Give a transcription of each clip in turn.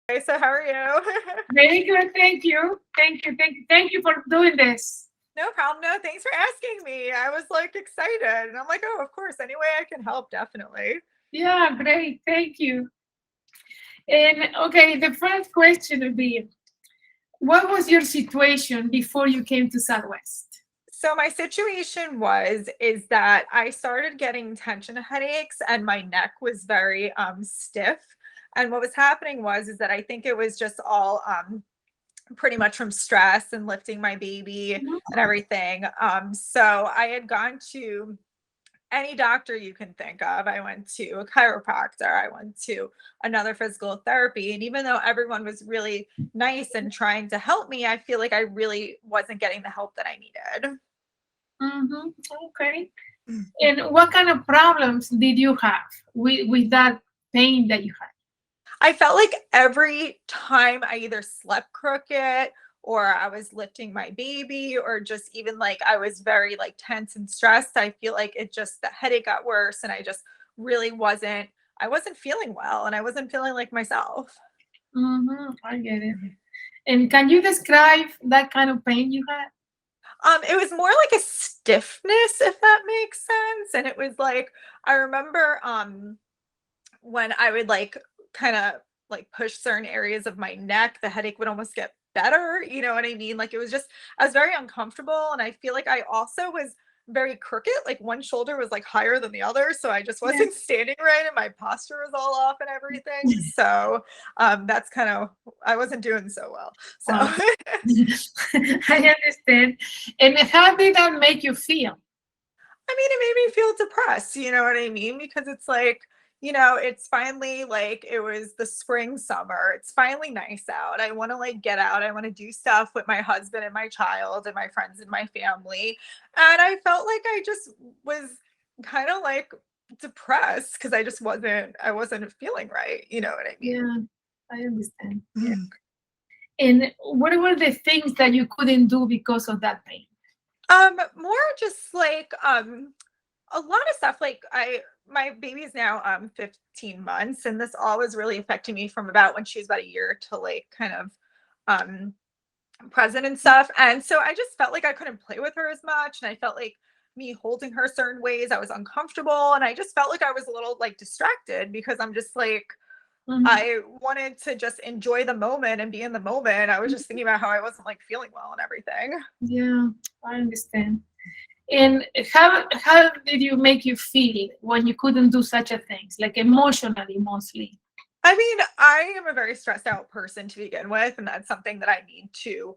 Hey, so how are you? Very good. Thank you. Thank you for doing this. No problem. No, thanks for asking me. I was like excited and I'm like, oh, of course, any way I can help, definitely. Yeah, great. Thank you. And okay, the first question would be, what was your situation before you came to Southwest? So my situation is that I started getting tension headaches and my neck was very stiff. And what was happening is that I think it was just all pretty much from stress and lifting my baby and everything. So I had gone to any doctor you can think of. I went to a chiropractor, I went to another physical therapy. And even though everyone was really nice and trying to help me, I feel like I really wasn't getting the help that I needed. Mm-hmm. Okay. And what kind of problems did you have with that pain that you had? I felt like every time I either slept crooked or I was lifting my baby or just even like I was very like tense and stressed, I feel like it just the headache got worse and I just really wasn't feeling well and I wasn't feeling like myself. Mm-hmm. I get it. And can you describe that kind of pain you had? It was more like a stiffness, if that makes sense. And it was like I remember when I would like kind of like push certain areas of my neck, the headache would almost get better. You know what I mean? Like it was just, I was very uncomfortable. And I feel like I also was very crooked. Like one shoulder was like higher than the other. So I just Yeah. wasn't standing right and my posture was all off and everything. So that's kind of, I wasn't doing so well. So Wow. I understand. And how did that make you feel? I mean, it made me feel depressed, you know what I mean? Because it's like, it's finally like it was the spring, summer. It's finally nice out. I want to like get out. I want to do stuff with my husband and my child and my friends and my family. And I felt like I just was kind of like depressed because I wasn't feeling right. You know what I Yeah, I understand. Yeah. mean? And what were the things that you couldn't do because of that pain? More just like a lot of stuff like my baby's now 15 months and this all was really affecting me from about when she was about a year to like kind of um present and stuff. And so I just felt like I couldn't play with her as much and I felt like me holding her certain ways I was uncomfortable and I just felt like I was a little like distracted because I'm just like Mhm. I wanted to just enjoy the moment and be in the moment. I was just thinking about how I wasn't like feeling well and everything. Yeah, I understand. And how did you make you feel when you couldn't do such a things, like emotionally mostly? I mean, I am a very stressed out person to begin with, and that's something that I need to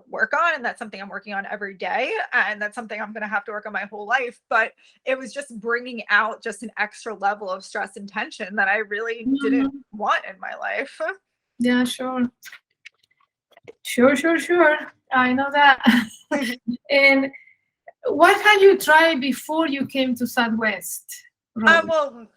work on, and that's something I'm working on every day, and that's something I'm going to have to work on my whole life. But it was just bringing out just an extra level of stress and tension that I really didn't Mhm. want in my life. Yeah, sure. Sure. I know that. And what had you tried before you came to Southwest, Robbie? Well,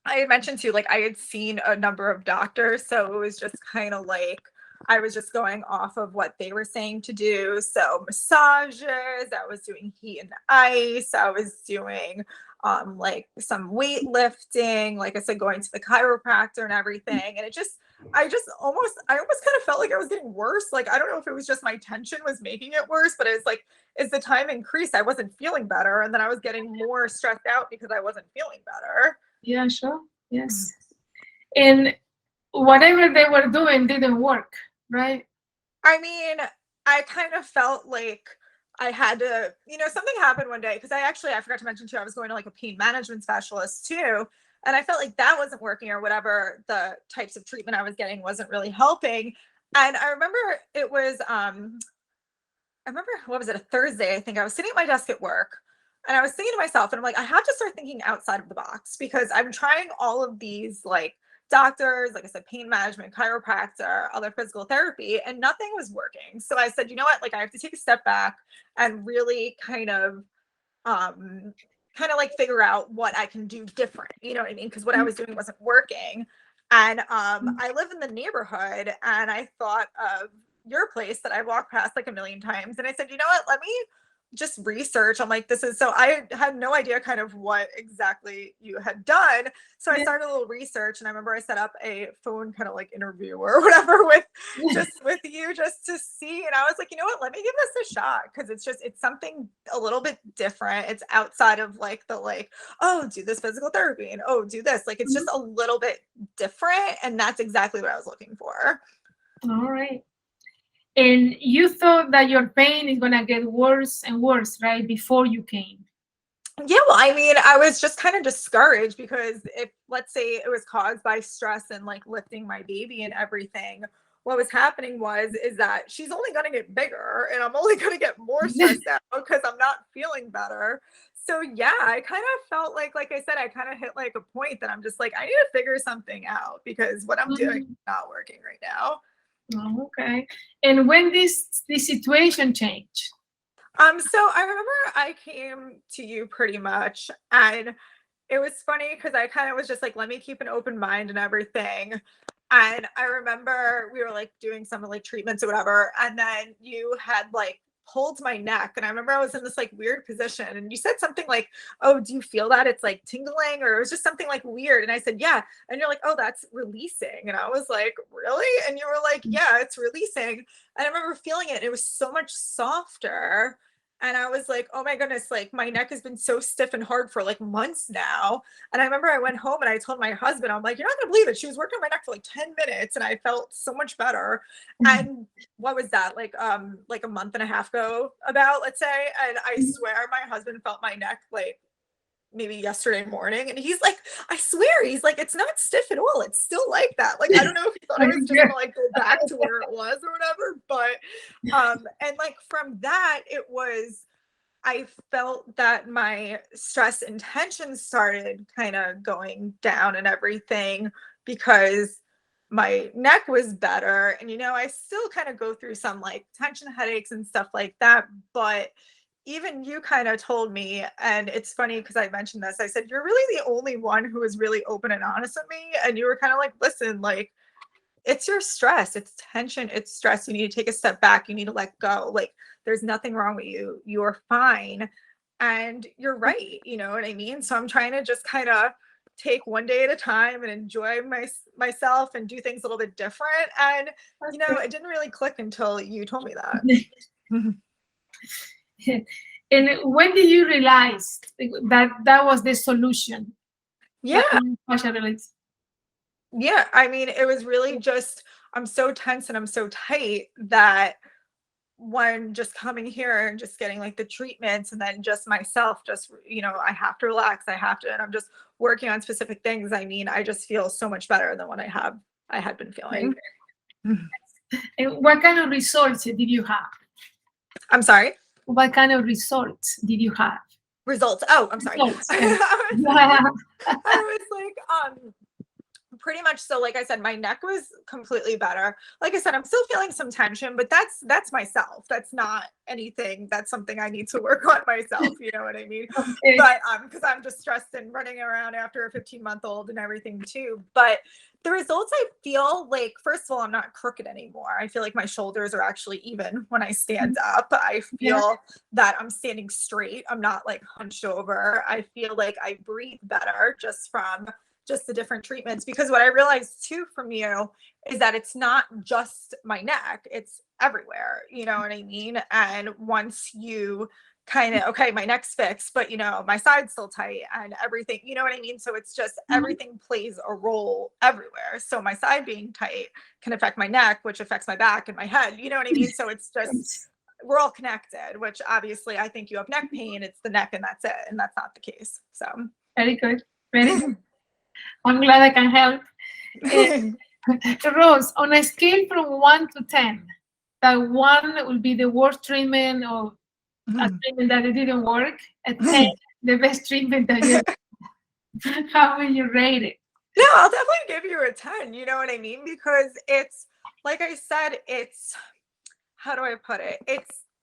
I had mentioned too, like I had seen a number of doctors, so it was just kind of like I was just going off of what they were saying to do. So massages, I was doing heat and ice, I was doing like some weightlifting, like I said, going to the chiropractor and everything. And I almost kind of felt like I was getting worse. Like I don't know if it was just my tension was making it worse, but it's like as the time increased, I wasn't feeling better. And then I was getting more stressed out because I wasn't feeling better. Yeah, sure. Yes. And whatever they were doing didn't work, right? I mean, I kind of felt like I had to, something happened one day because I forgot to mention too, I was going to like a pain management specialist too. And I felt like that wasn't working or whatever the types of treatment I was getting wasn't really helping. And I remember I remember what was it, a Thursday, I think I was sitting at my desk at work and I was thinking to myself, and I'm like, I have to start thinking outside of the box because I'm trying all of these like doctors, like I said, pain management, chiropractor, other physical therapy, and nothing was working. So I said, you know what, like I have to take a step back and really um kind of like figure out what I can do different. You know what I mean? Because what I was doing wasn't working. And I live in the neighborhood and I thought of your place that I walked past like a million times. And I said, you know what? Let me just research. I'm like, this is so, I had no idea kind of what exactly you had done. So I started a little research, and I remember I set up a phone kind of like interview or whatever with you just to see. And I was like, you know what, let me give this a shot. Cause it's something a little bit different. It's outside of like the, like, oh, do this physical therapy and oh, do this. Like, it's just a little bit different. And that's exactly what I was looking for. All right. And you thought that your pain is going to get worse and worse, right? Before you came. Yeah, well, I mean, I was just kind of discouraged because if, let's say, it was caused by stress and like lifting my baby and everything, what was happening is that she's only going to get bigger and I'm only going to get more stressed out because I'm not feeling better. So yeah, I kind of felt like I said, I kind of hit like a point that I'm just like, I need to figure something out because what I'm doing is not working right now. Oh, okay. And when this situation changed? So I remember I came to you pretty much, and it was funny because I kind of was just like, let me keep an open mind and everything. And I remember we were like doing some like treatments or whatever, and then you had like pulled my neck, and I remember I was in this like weird position, and you said something like, oh, do you feel that it's like tingling, or it was just something like weird, and I said yeah, and you're like, oh, that's releasing, and I was like, really? And you were like, yeah, it's releasing. And I remember feeling it, and it was so much softer. And I was like, oh my goodness, like my neck has been so stiff and hard for like months now. And I remember I went home and I told my husband, I'm like, you're not gonna believe it. She was working on my neck for like 10 minutes and I felt so much better. And what was that? Like a month and a half ago about, let's say. And I swear my husband felt my neck like maybe yesterday morning. And he's like, I swear, he's like, it's not stiff at all. It's still like that. Like, I don't know if he thought I was just gonna like go back to where it was or whatever. But and like from that, I felt that my stress and tension started kind of going down and everything because my neck was better. And, I still kind of go through some like tension headaches and stuff like that. But even you kind of told me, and it's funny because I mentioned this, I said, you're really the only one who was really open and honest with me. And you were kind of like, listen, like, it's your stress, it's tension, it's stress. You need to take a step back. You need to let go. Like, there's nothing wrong with you. You're fine. And you're right. You know what I mean? So I'm trying to just kind of take one day at a time and enjoy myself and do things a little bit different. And, it didn't really click until you told me that. And when did you realize that was the solution? Yeah. Myofascial release. Yeah. I mean, it was really just, I'm so tense and I'm so tight that when just coming here and just getting like the treatments and then just myself, just, I have to relax. I have to, and I'm just working on specific things. I mean, I just feel so much better than what I had been feeling. And what kind of results did you have? I'm sorry? What kind of results did you have? Results. Oh, I'm sorry. Results. I was like, pretty much. So like I said, my neck was completely better. Like I said, I'm still feeling some tension, but that's myself. That's not anything. That's something I need to work on myself. You know what I mean? Okay. But because I'm just stressed and running around after a 15-month-old and everything too. But the results, I feel like, first of all, I'm not crooked anymore. I feel like my shoulders are actually even when I stand up. I feel that I'm standing straight. I'm not like hunched over. I feel like I breathe better just from the different treatments, because what I realized too from you is that it's not just my neck, it's everywhere, you know what I mean? And once you kind of, okay, my neck's fixed, but my side's still tight and everything, you know what I mean? So it's just everything plays a role everywhere. So my side being tight can affect my neck, which affects my back and my head, you know what I mean? So it's just, we're all connected, which obviously I think you have neck pain, it's the neck and that's it. And that's not the case. So very good. Very good. I'm glad I can help. Rose, on a scale from 1 to 10, that 1 will be the worst treatment or a treatment that it didn't work, at 10, the best treatment that you how will you rate it? No, I'll definitely give you a 10, you know what I mean? Because it's, like I said, it's, how do I put it?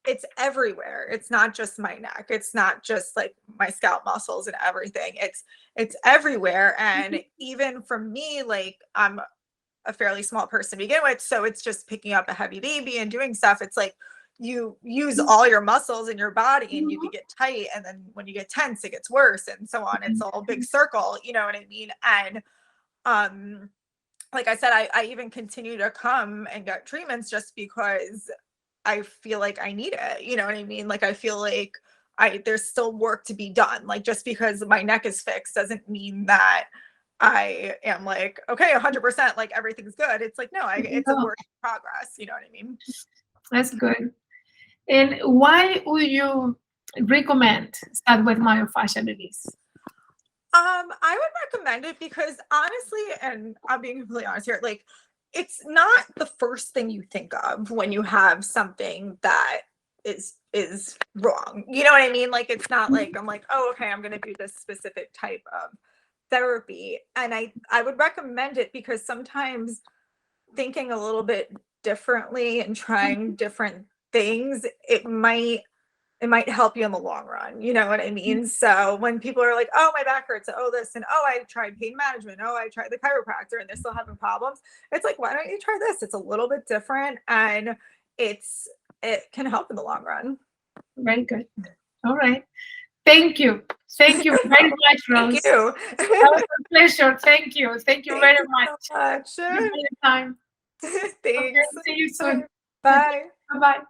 It's everywhere. It's not just my neck. It's not just like my scalp muscles and everything. It's everywhere. And even for me, like I'm a fairly small person to begin with. So it's just picking up a heavy baby and doing stuff. It's like you use all your muscles in your body and you can get tight, and then when you get tense it gets worse, and so on. It's all a big circle, you know what I mean? And like I said, I even continue to come and get treatments just because I feel like I need it, you know what I mean? Like I feel like there's still work to be done. Like just because my neck is fixed doesn't mean that I am like, okay, 100%, like everything's good. It's like, no, it's a work in progress. You know what I mean? That's good. And why would you recommend start with myofascial release? I would recommend it because honestly, and I'm being completely honest here, like it's not the first thing you think of when you have something that is wrong. You know what I mean? Like it's not like I'm like, oh, okay, I'm gonna do this specific type of therapy. And I would recommend it because sometimes thinking a little bit differently and trying different things, it might help you in the long run. You know what I mean? So when people are like, oh, my back hurts, oh, this, and oh, I tried pain management, oh, I tried the chiropractor and they're still having problems. It's like, why don't you try this? It's a little bit different and it can help in the long run. Very good. All right. Thank you. Thank you very much, Rose. Thank you. That was a pleasure. Thank you. Thank you very much. So much. For your time. Thanks. Okay, see you soon. Bye. Bye-bye.